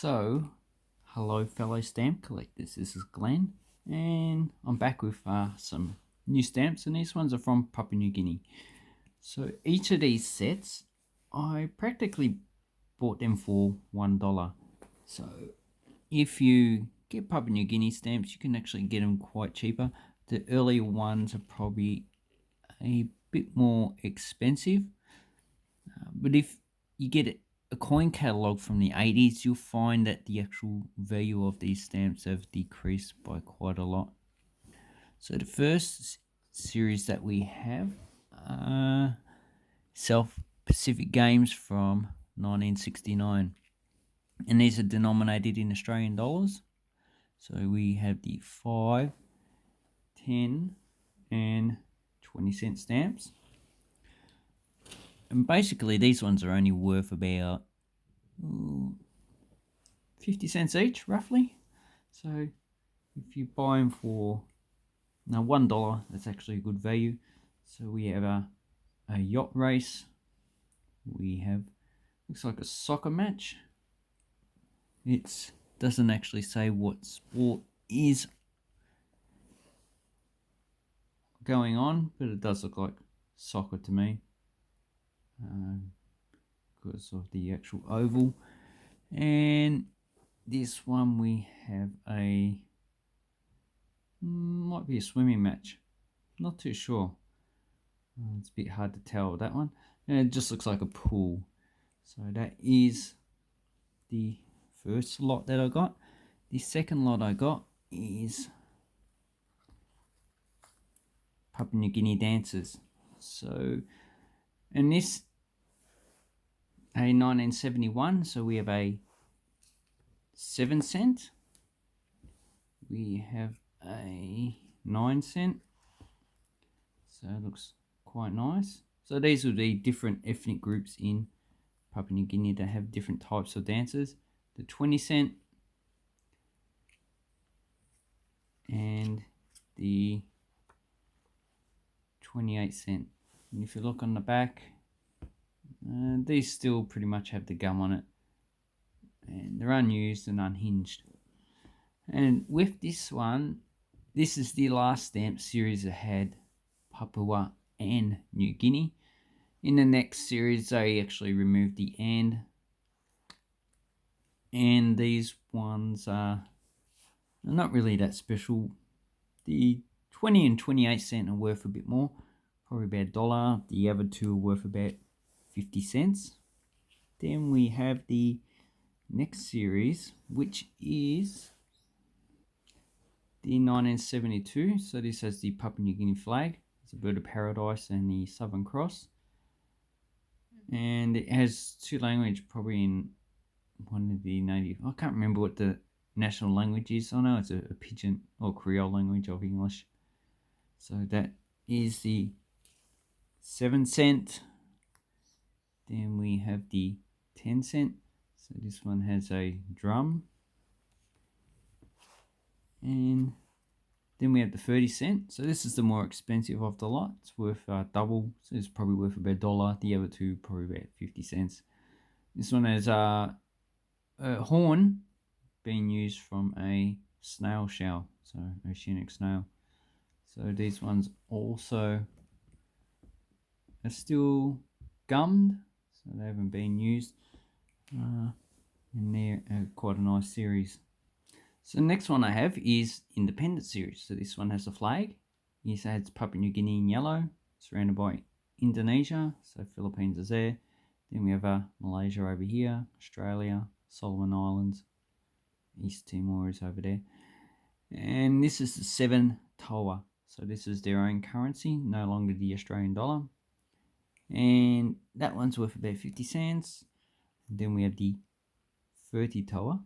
So, hello fellow stamp collectors, this is Glenn, and I'm back with some new stamps, and these ones are from Papua New Guinea. So each of these sets, I practically bought them for $1. So if you get Papua New Guinea stamps, you can actually get them quite cheaper. The earlier ones are probably a bit more expensive, but if you get a coin catalogue from the 80s, you'll find that the actual value of these stamps have decreased by quite a lot. So the first series that we have are South Pacific Games from 1969, and these are denominated in Australian dollars. So we have the 5, 10 and 20-cent stamps. And basically these ones are only worth about 50 cents each, roughly. So if you buy them for $1, that's actually a good value. So we have a yacht race. We have, looks like a soccer match. It doesn't actually say what sport is going on, but it does look like soccer to me, because of the actual oval. And this one we have might be a swimming match, not too sure. It's a bit hard to tell with that one, and it just looks like a pool. So that is the first lot that I got. The second lot I got is Papua New Guinea dancers. So, and this a 1971. So we have a 7-cent. We have a 9-cent. So it looks quite nice. So these would be different ethnic groups in Papua New Guinea that have different types of dancers. The 20-cent and the 28-cent. And if you look on the back, these still pretty much have the gum on it, and they're unused and unhinged. And with this one, this is the last stamp series that had Papua and New Guinea. In the next series they actually removed the and these ones are not really that special. The 20 and 28-cent are worth a bit more, probably about $1. The other two are worth about 50 cents. Then we have the next series, which is the 1972. So this has the Papua New Guinea flag. It's a bird of paradise and the Southern Cross. And it has two languages, probably in one of the native, I can't remember what the national language is. I know it's a Pidgin or Creole language of English. So that is the 7-cent. Then we have the 10-cent. So this one has a drum. And then we have the 30-cent. So this is the more expensive of the lot. It's worth double. So it's probably worth about $1. The other two probably about 50 cents. This one has a horn being used from a snail shell, so oceanic snail. So these ones also are still gummed, so they haven't been used, and they're quite a nice series. So the next one I have is Independent series. So this one has a flag. It has Papua New Guinea in yellow, surrounded by Indonesia, so Philippines is there. Then we have Malaysia over here, Australia, Solomon Islands, East Timor is over there. And this is the 7 Toa. So this is their own currency, no longer the Australian dollar. And that one's worth about 50 cents. And then we have the 30 Toa.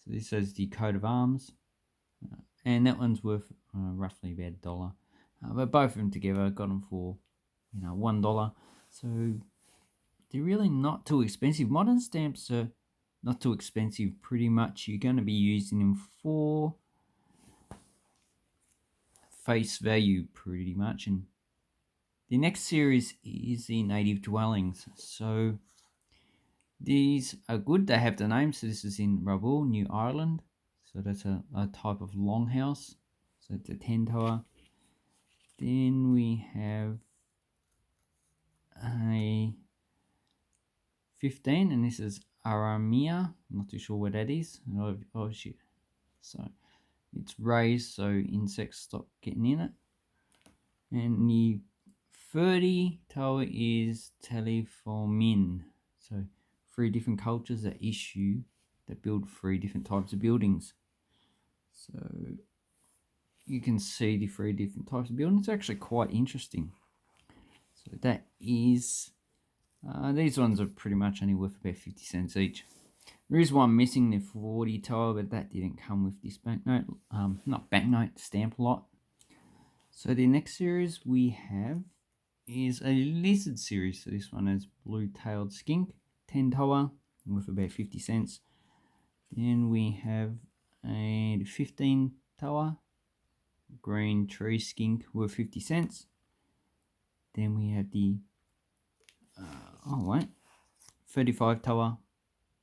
So this is the coat of arms. And that one's worth roughly about $1. But both of them together, got them for $1. So they're really not too expensive. Modern stamps are not too expensive. Pretty much you're going to be using them for face value pretty much. And the next series is the native dwellings. So These are good. They have the name. So this is in Rabaul, New Ireland. So that's a type of longhouse. So it's a 10 tower. Then we have a 15, and this is Aramia. I'm not too sure what that is. Oh shit. So it's raised so insects stop getting in it. And the 30 tower is Telefomin. So 3 different cultures that build 3 different types of buildings. So you can see the 3 different types of buildings. It's actually quite interesting. So that is, these ones are pretty much only worth about 50 cents each. There is one missing, the 40 tower, but that didn't come with this banknote, not banknote, stamp lot. So the next series we have is a lizard series. So this one is blue-tailed skink, 10 tower, worth about 50 cents. Then we have a 15 tower, green tree skink, worth 50 cents. Then we have the 35 tower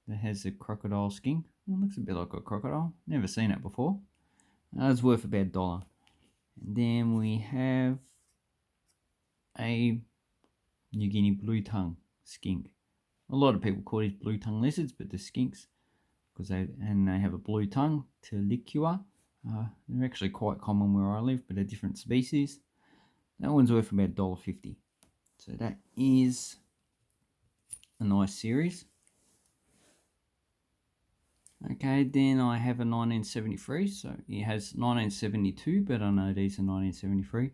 that has a crocodile skink. It looks a bit like a crocodile. Never seen it before. It's worth about $1. And then we have a New Guinea blue tongue skink. A lot of people call these blue tongue lizards, but they're skinks because they have a blue tongue, Telicua. They're actually quite common where I live, but they're different species. That one's worth about $1.50. So that is a nice series. Okay, then I have a 1973. So it has 1972, but I know these are 1973.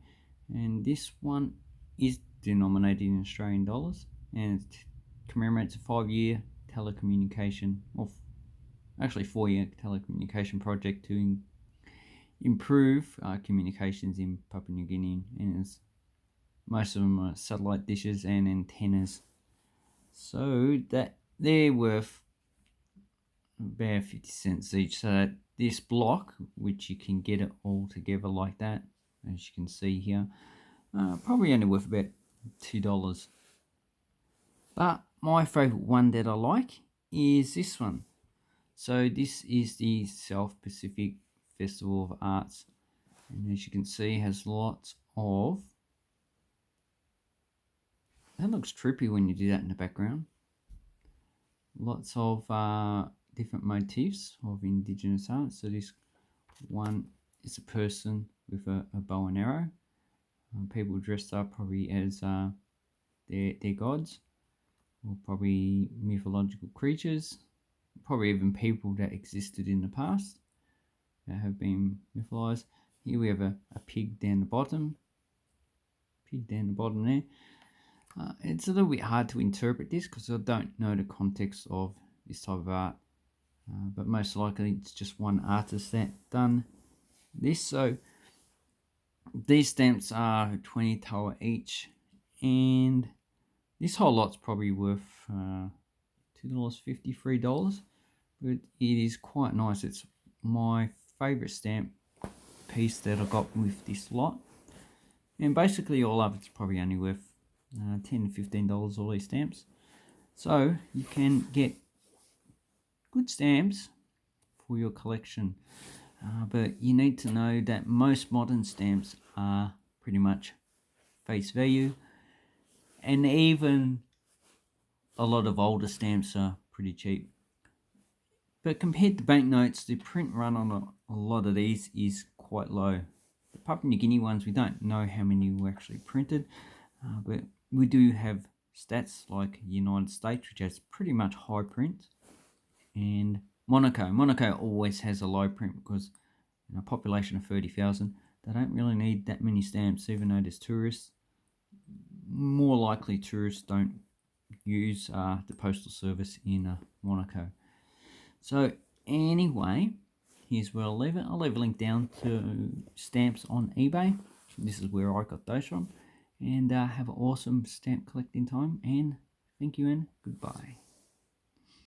And this one is denominated in Australian dollars, and it commemorates a 5-year telecommunication, or actually 4-year telecommunication project to improve communications in Papua New Guinea, and most of them are satellite dishes and antennas. So that they're worth about 50 cents each. So that this block, which you can get it all together like that, as you can see here, probably only worth about $2. But my favorite one that I like is this one. So this is the South Pacific Festival of Arts, and as you can see, has lots of, that looks trippy when you do that in the background, lots of different motifs of indigenous art. So this one is a person with a bow and arrow, people dressed up probably as their gods, or probably mythological creatures, probably even people that existed in the past that have been mythologized. Here we have a pig down the bottom. There. It's a little bit hard to interpret this because I don't know the context of this type of art. But most likely it's just one artist that done this. So these stamps are 20 tower each, and this whole lot's probably worth $2.50, $3, but it is quite nice. It's my favorite stamp piece that I got with this lot, and basically all of it's probably only worth $10 to $15, all these stamps. So you can get good stamps for your collection, but you need to know that most modern stamps are pretty much face value, and even a lot of older stamps are pretty cheap. But compared to banknotes, the print run on a lot of these is quite low. The Papua New Guinea ones, we don't know how many were actually printed, but we do have stats like United States, which has pretty much high print, and Monaco always has a low print because in a population of 30,000, they don't really need that many stamps, even though there's tourists. More likely tourists don't use the postal service in Monaco. So anyway, here's where I'll leave it. I'll leave a link down to stamps on eBay. This is where I got those from. And have an awesome stamp collecting time, and thank you and goodbye.